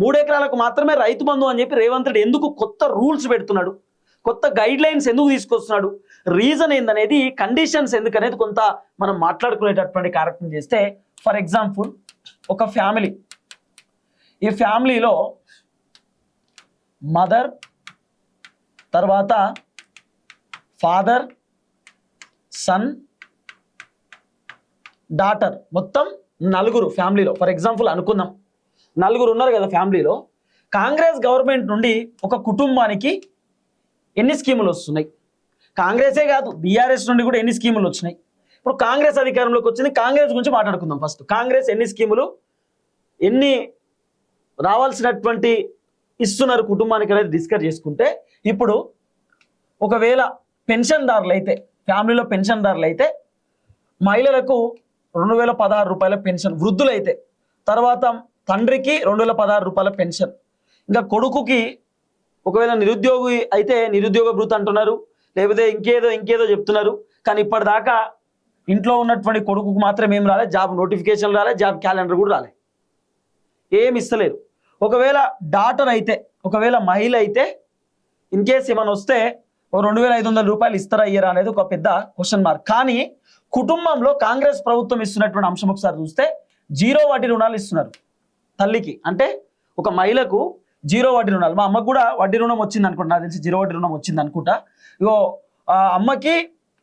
3 ఎకరాలకు మాత్రమే రైతు బంధు అని చెప్పి రేవంత్ రెడ్డి ఎందుకు కొత్త రూల్స్ పెడుతున్నాడు, కొత్త గైడ్ లైన్స్ ఎందుకు తీసుకొస్తున్నాడు, రీజన్ ఏందనేది, కండిషన్స్ ఎందుకనేది కొంత మనం మాట్లాడుకునేటటువంటి కార్యక్రమం చేస్తే, ఫర్ ఎగ్జాంపుల్ ఒక ఫ్యామిలీ, ఈ ఫ్యామిలీలో మదర్, తర్వాత ఫాదర్, సన్, డాటర్, మొత్తం 4 ఫ్యామిలీలో ఫర్ ఎగ్జాంపుల్ అనుకుందాం, 4 ఉన్నారు కదా ఫ్యామిలీలో. కాంగ్రెస్ గవర్నమెంట్ నుండి ఒక కుటుంబానికి ఎన్ని స్కీములు వస్తున్నాయి? కాంగ్రెసే కాదు, బీఆర్ఎస్ నుండి కూడా ఎన్ని స్కీములు వచ్చినాయి? ఇప్పుడు కాంగ్రెస్ అధికారంలోకి వచ్చింది, కాంగ్రెస్ గురించి మాట్లాడుకుందాం. ఫస్ట్ కాంగ్రెస్ ఎన్ని స్కీములు, ఎన్ని రావాల్సినటువంటి ఇస్తున్నారు కుటుంబానికి అనేది డిస్కస్ చేసుకుంటే, ఇప్పుడు ఒకవేళ పెన్షన్దారులు అయితే, ఫ్యామిలీలో పెన్షన్దారులు అయితే మహిళలకు 2016 రూపాయల పెన్షన్, వృద్ధులైతే తర్వాత తండ్రికి 2016 రూపాయల పెన్షన్, ఇంకా కొడుకుకి ఒకవేళ నిరుద్యోగి అయితే నిరుద్యోగ భృతి అంటున్నారు, లేకపోతే ఇంకేదో చెప్తున్నారు. కానీ ఇప్పటిదాకా ఇంట్లో ఉన్నటువంటి కొడుకుకు మాత్రం ఏం రాలే, జాబ్ నోటిఫికేషన్ రాలే, జాబ్ క్యాలెండర్ కూడా రాలే, ఏమి ఇస్తలేరు. ఒకవేళ డాటర్ అయితే, ఒకవేళ మహిళ అయితే ఇన్ కేస్ ఏమైనా వస్తే 2500 రూపాయలు ఇస్తారా ఇయ్యరా అనేది ఒక పెద్ద క్వశ్చన్ మార్క్. కానీ కుటుంబంలో కాంగ్రెస్ ప్రభుత్వం ఇస్తున్నటువంటి అంశం ఒకసారి చూస్తే 0 వడ్డీ రుణాలు ఇస్తున్నారు తల్లికి. అంటే ఒక మహిళకు 0 వడ్డీ రుణాలు. మా అమ్మకు కూడా వడ్డీ రుణం వచ్చింది అనుకుంటా, నాకు తెలిసి 0 వడ్డీ రుణం వచ్చింది అనుకుంటా. ఇగో అమ్మకి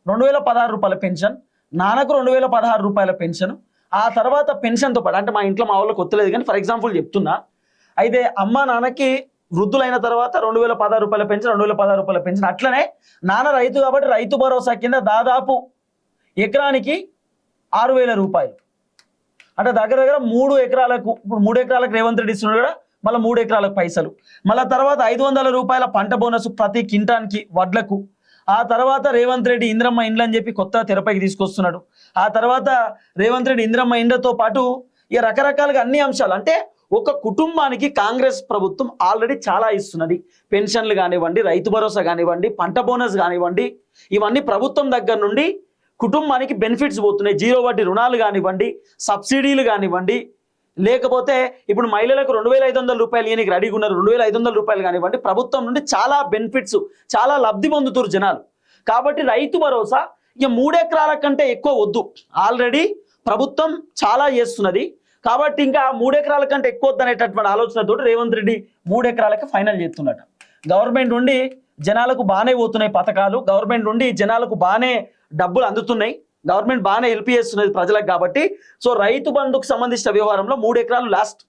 2016 రూపాయల పెన్షన్, నాన్నకు 2016 రూపాయల పెన్షన్. ఆ తర్వాత పెన్షన్తో పాటు, అంటే మా ఇంట్లో మా వాళ్ళకి కొత్తలేదు కానీ ఫర్ ఎగ్జాంపుల్ చెప్తున్నా, అయితే అమ్మ నాన్నకి వృద్ధులైన తర్వాత 2016 రూపాయల పెన్షన్, 2016 రూపాయల పెన్షన్. అట్లనే నాన్న రైతు కాబట్టి రైతు భరోసా కింద దాదాపు ఎకరానికి 6000 రూపాయలు, అంటే దగ్గర 3 ఎకరాలకు. ఇప్పుడు 3 ఎకరాలకు రేవంత్ రెడ్డి ఇస్తున్నాడు కదా, మళ్ళీ 3 ఎకరాలకు పైసలు. మళ్ళీ తర్వాత 500 రూపాయల పంట బోనస్ ప్రతి కింటానికి వడ్లకు. ఆ తర్వాత రేవంత్ రెడ్డి ఇంద్రమ్మ ఇండ్లు అని చెప్పి కొత్త తెరపైకి తీసుకొస్తున్నాడు. ఆ తర్వాత రేవంత్ రెడ్డి ఇంద్రమ్మ ఇండ్లతో పాటు ఇక రకరకాలుగా అన్ని అంశాలు. అంటే ఒక కుటుంబానికి కాంగ్రెస్ ప్రభుత్వం ఆల్రెడీ చాలా ఇస్తున్నది. పెన్షన్లు కానివ్వండి, రైతు భరోసా కానివ్వండి, పంట బోనస్ కానివ్వండి, ఇవన్నీ ప్రభుత్వం దగ్గర నుండి కుటుంబానికి బెనిఫిట్స్ పోతున్నాయి. 0 వడ్డీ రుణాలు కానివ్వండి, సబ్సిడీలు కానివ్వండి, లేకపోతే ఇప్పుడు మహిళలకు 2500 రూపాయలు ఇయనికి రెడీగా ఉన్నారు, 2500 రూపాయలు కానివ్వండి, ప్రభుత్వం నుండి చాలా బెనిఫిట్స్, చాలా లబ్ధి పొందుతారు జనాలు. కాబట్టి రైతు భరోసా ఇక 3 ఎకరాల కంటే ఎక్కువ వద్దు, ఆల్రెడీ ప్రభుత్వం చాలా చేస్తున్నది. కాబట్టి ఇంకా 3 ఎకరాల కంటే ఎక్కువ వద్దనేటటువంటి ఆలోచనతో రేవంత్ రెడ్డి 3 ఎకరాలకి ఫైనల్ చేస్తున్నట. గవర్నమెంట్ నుండి జనాలకు బాగానే పోతున్నాయి పథకాలు, గవర్నమెంట్ నుండి జనాలకు బాగానే డబ్బులు అందుతున్నాయి, గవర్నమెంట్ బాగానే హెల్ప్ చేస్తున్నది ప్రజలకు. కాబట్టి సో రైతు బంధుకు సంబంధించిన వ్యవహారంలో 3 ఎకరాలు లాస్ట్.